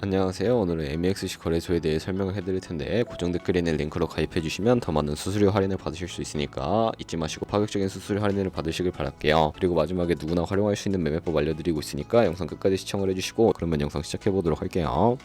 안녕하세요. 오늘은 MEXC 거래소에 대해 설명을 해드릴 텐데 고정 댓글에 있는 링크로 가입해주시면 더 많은 수수료 할인을 받으실 수 있으니까 잊지 마시고 파격적인 수수료 할인을 받으시길 바랄게요. 그리고 마지막에 누구나 활용할 수 있는 매매법 알려드리고 있으니까 영상 끝까지 시청을 해주시고 그러면 영상 시작해보도록 할게요.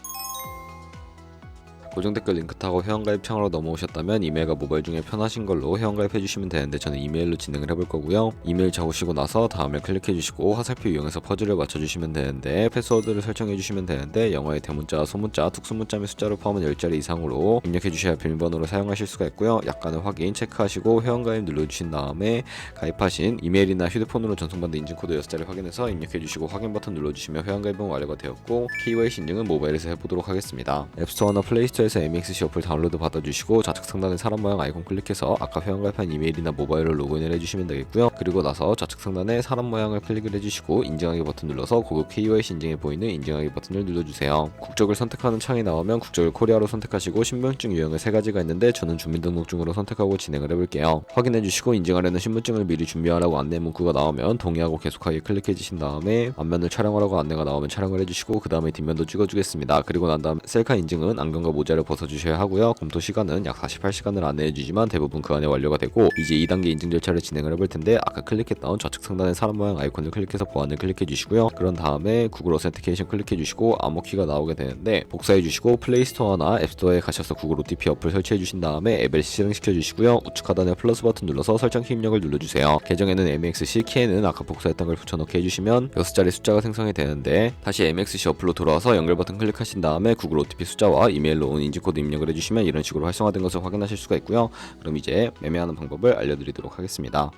고정 댓글 링크 타고 회원가입 창으로 넘어오셨다면 이메일과 모바일 중에 편하신 걸로 회원가입 해주시면 되는데 저는 이메일로 진행을 해볼 거고요. 이메일 적으시고 나서 다음에 클릭해주시고 화살표 이용해서 퍼즐을 맞춰주시면 되는데 패스워드를 설정해주시면 되는데 영어의 대문자, 소문자, 특수문자 및 숫자를 포함한 10자리 이상으로 입력해주셔야 비밀번호로 사용하실 수가 있고요. 약간의 확인 체크하시고 회원가입 눌러주신 다음에 가입하신 이메일이나 휴대폰으로 전송받은 인증코드 6자리 확인해서 입력해주시고 확인 버튼 눌러주시면 회원가입은 완료가 되었고 KYC 인증은 모바일에서 해보도록 하겠습니다. 앱스토어나 플레이스토어에서 MEXC 어플 다운로드 받아주시고 좌측 상단에 사람 모양 아이콘 클릭해서 아까 회원가입한 이메일이나 모바일로 로그인을 해주시면 되겠고요. 그리고 나서 좌측 상단에 사람 모양을 클릭을 해주시고 인증하기 버튼 눌러서 고급 KYC 인증에 보이는 인증하기 버튼을 눌러주세요. 국적을 선택하는 창이 나오면 국적을 코리아로 선택하시고 신분증 유형을 3가지가 있는데 저는 주민등록증으로 선택하고 진행을 해볼게요. 확인해주시고 인증하려는 신분증을 미리 준비하라고 안내 문구가 나오면 동의하고 계속하기 클릭해주신 다음에 앞면을 촬영하라고 안내가 나오면 촬영을 해주시고 그 다음에 뒷면도 찍어주겠습니다. 그리고 난 다음 셀카 인증은 안경과 모자를 벗어주셔야 하고요. 검토 시간은 약 48시간을 안내해주지만 대부분 그 안에 완료가 되고 이제 2단계 인증 절차를 진행을 해볼 텐데 아까 클릭했던 좌측 상단의 사람 모양 아이콘을 클릭해서 보안을 클릭해주시고요. 그런 다음에 구글 어센티케이션 클릭해주시고 암호키가 나오게 되는데 복사해주시고 플레이스토어나 앱스토어에 가셔서 구글 OTP 어플 설치해주신 다음에 앱을 실행시켜주시고요. 우측 하단에 플러스 버튼 눌러서 설정키 입력을 눌러주세요. 계정에는 MEXC, 키에는 아까 복사했던 걸 붙여넣기 해주시면 6자리 숫자가 생성이 되는데 다시 MEXC 어플로 돌아와서 연결 버튼 클릭하신 다음에 구글 OTP 숫자와 이메일로 온 인증코드 입력을 해주시면 이런 식으로 활성화된 것을 확인하실 수가 있고요. 그럼 이제 매매하는 방법을 알려드리도록 하겠습니다.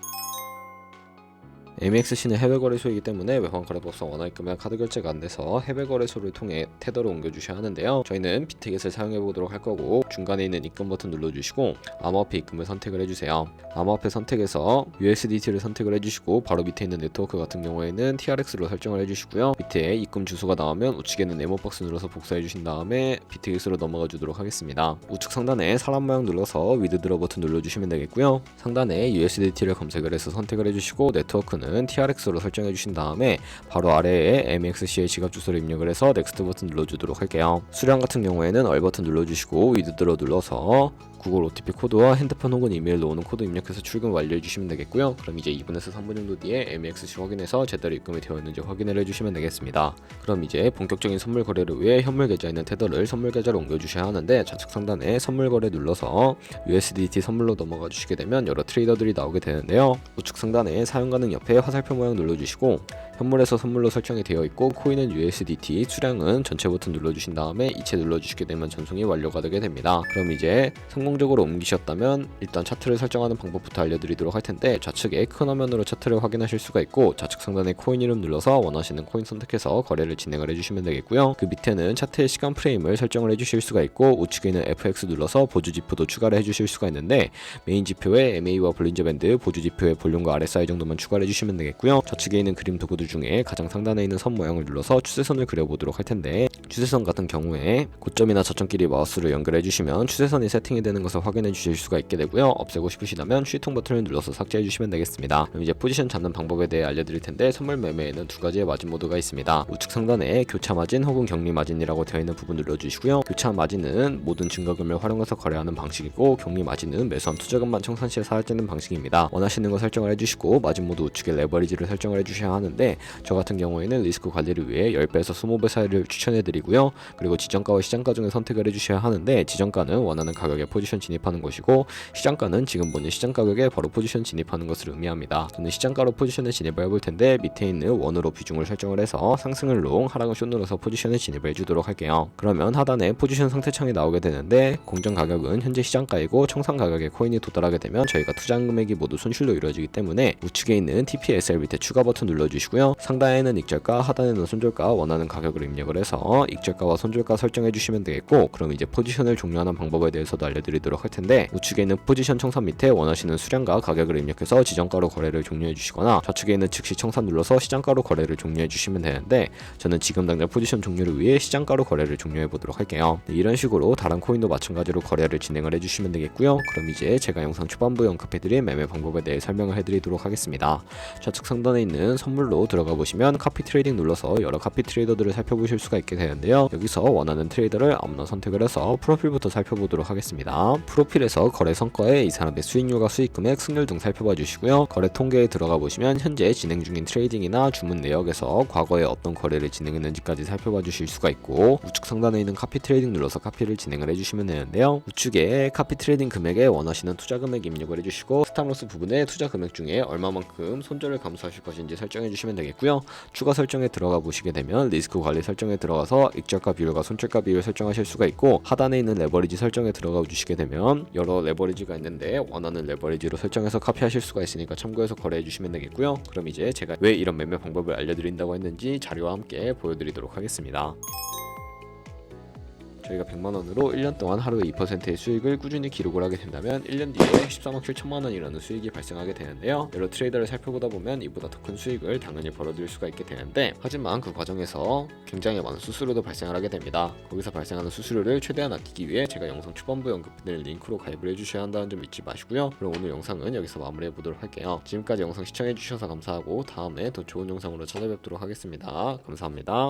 MEXC는 해외 거래소이기 때문에 외환 거래법상 원화 입금이나 카드 결제가 안 돼서 해외 거래소를 통해 테더를 옮겨주셔야 하는데요. 저희는 비트겟을 사용해 보도록 할 거고 중간에 있는 입금 버튼 눌러주시고 암호화폐 입금을 선택을 해주세요. 암호화폐 선택해서 USDT를 선택을 해주시고 바로 밑에 있는 네트워크 같은 경우에는 TRX로 설정을 해주시고요. 밑에 입금 주소가 나오면 우측에는 네모박스 눌러서 복사해 주신 다음에 비트겟으로 넘어가 주도록 하겠습니다. 우측 상단에 사람 모양 눌러서 위드드러 버튼 눌러주시면 되겠고요. 상단에 USDT를 검색을 해서 선택을 해주시고 네트워크는 TRX로 설정해 주신 다음에 바로 아래에 MEXC의 지갑 주소를 입력을 해서 넥스트 버튼 눌러주도록 할게요. 수량 같은 경우에는 얼 버튼 눌러주시고 위드드러 눌러서 구글 OTP 코드와 핸드폰 혹은 이메일로 오는 코드 입력해서 출금 완료해 주시면 되겠고요. 그럼 이제 2분에서 3분 정도 뒤에 MEXC 확인해서 제대로 입금이 되었는지 확인을 해주시면 되겠습니다. 그럼 이제 본격적인 선물 거래를 위해 현물 계좌에 있는 테더를 선물 계좌로 옮겨 주셔야 하는데 좌측 상단에 선물 거래 눌러서 USDT 선물로 넘어가 주시게 되면 여러 트레이더들이 나오게 되는데요. 우측 상단에 사용 가능 옆에 화살표 모양 눌러주시고 현물에서 선물로 설정이 되어 있고 코인은 USDT, 수량은 전체 버튼 눌러주신 다음에 이체 눌러주시게 되면 전송이 완료가 되게 됩니다. 그럼 이제 성공적으로 옮기셨다면 일단 차트를 설정하는 방법부터 알려드리도록 할 텐데 좌측에 큰 화면으로 차트를 확인하실 수가 있고 좌측 상단에 코인 이름 눌러서 원하시는 코인 선택해서 거래를 진행을 해주시면 되겠고요. 그 밑에는 차트의 시간 프레임을 설정을 해주실 수가 있고 우측에 있는 FX 눌러서 보조 지표도 추가를 해주실 수가 있는데 메인 지표에 MA와 볼린저 밴드, 보조 지표의 볼륨과 RSI 정도만 추가를 해주시면 되겠고요. 좌측에 있는 그림 도구들 중에 가장 상단에 있는 선 모양을 눌러서 추세선을 그려보도록 할 텐데 추세선 같은 경우에 고점이나 저점끼리 마우스를 연결해 주시면 추세선이 세팅이 되는 것을 확인해 주실 수가 있게 되고요. 없애고 싶으시다면 쉬통 버튼을 눌러서 삭제해 주시면 되겠습니다. 그럼 이제 포지션 잡는 방법에 대해 알려드릴 텐데 선물 매매에는 두 가지의 마진 모드가 있습니다. 우측 상단에 교차 마진 혹은 격리 마진이라고 되어 있는 부분 눌러주시고요. 교차 마진은 모든 증거금을 활용해서 거래하는 방식이고 격리 마진은 매수한 투자금만 청산 시에 사라지는 방식입니다. 원하시는 거 설정을 해주시고 마진 모드 우측에 레버리지를 설정을 해주셔야 하는데 저 같은 경우에는 리스크 관리를 위해 10배에서 20배 사이를 추천해드리고요. 그리고 지정가와 시장가 중에 선택을 해주셔야 하는데 지정가는 원하는 가격에 포지션 진입하는 것이고 시장가는 지금 보는 시장 가격에 바로 포지션 진입하는 것을 의미합니다. 저는 시장가로 포지션에 진입을 해볼 텐데 밑에 있는 원으로 비중을 설정을 해서 상승을 롱, 하락은 숏 눌러서 포지션에 진입을 해주도록 할게요. 그러면 하단에 포지션 상태창이 나오게 되는데 공정 가격은 현재 시장가이고 청산 가격에 코인이 도달하게 되면 저희가 투자한 금액이 모두 손실로 이루어지기 때문에 우측에 있는 TPSL 밑에 추가 버튼 눌러주시고요. 상단에는 익절가, 하단에는 손절가 원하는 가격을 입력을 해서 익절가와 손절가 설정해 주시면 되겠고 그럼 이제 포지션을 종료하는 방법에 대해서도 알려드리도록 할 텐데 우측에 있는 포지션 청산 밑에 원하시는 수량과 가격을 입력해서 지정가로 거래를 종료해 주시거나 좌측에 있는 즉시 청산 눌러서 시장가로 거래를 종료해 주시면 되는데 저는 지금 당장 포지션 종료를 위해 시장가로 거래를 종료해 보도록 할게요. 이런 식으로 다른 코인도 마찬가지로 거래를 진행을 해주시면 되겠고요. 그럼 이제 제가 영상 초반부에 언급해드린 매매 방법에 대해 설명을 해드리도록 하겠습니다. 좌측 상단에 있는 선물로 들어가 보시면 카피 트레이딩 눌러서 여러 카피 트레이더들을 살펴보실 수가 있게 되는데요. 여기서 원하는 트레이더를 아무나 선택을 해서 프로필부터 살펴보도록 하겠습니다. 프로필에서 거래 성과에 이 사람의 수익률과 수익금액, 승률 등 살펴봐 주시고요. 거래 통계에 들어가 보시면 현재 진행 중인 트레이딩이나 주문 내역에서 과거에 어떤 거래를 진행했는지까지 살펴봐 주실 수가 있고, 우측 상단에 있는 카피 트레이딩 눌러서 카피를 진행을 해주시면 되는데요. 우측에 카피 트레이딩 금액에 원하시는 투자 금액 입력을 해주시고, 스탑로스 부분에 투자 금액 중에 얼마만큼 손절을 감수하실 것인지 설정해 주시면 되겠고요. 추가 설정에 들어가 보시게 되면 리스크 관리 설정에 들어가서 익절가 비율과 손절가 비율 설정하실 수가 있고, 하단에 있는 레버리지 설정에 들어가 주시게 되면 여러 레버리지가 있는데 원하는 레버리지로 설정해서 카피하실 수가 있으니까 참고해서 거래해 주시면 되겠고요. 그럼 이제 제가 왜 이런 매매 방법을 알려드린다고 했는지 자료와 함께 보여드리도록 하겠습니다. 저희가 100만원으로 1년 동안 하루에 2%의 수익을 꾸준히 기록을 하게 된다면 1년 뒤에 13억 7천만원이라는 수익이 발생하게 되는데요. 여러 트레이더를 살펴보다 보면 이보다 더 큰 수익을 당연히 벌어들일 수가 있게 되는데, 하지만 그 과정에서 굉장히 많은 수수료도 발생을 하게 됩니다. 거기서 발생하는 수수료를 최대한 아끼기 위해 제가 영상 초반부에 언급드린 링크로 가입을 해주셔야 한다는 점 잊지 마시고요. 그럼 오늘 영상은 여기서 마무리해 보도록 할게요. 지금까지 영상 시청해 주셔서 감사하고 다음에 더 좋은 영상으로 찾아뵙도록 하겠습니다. 감사합니다.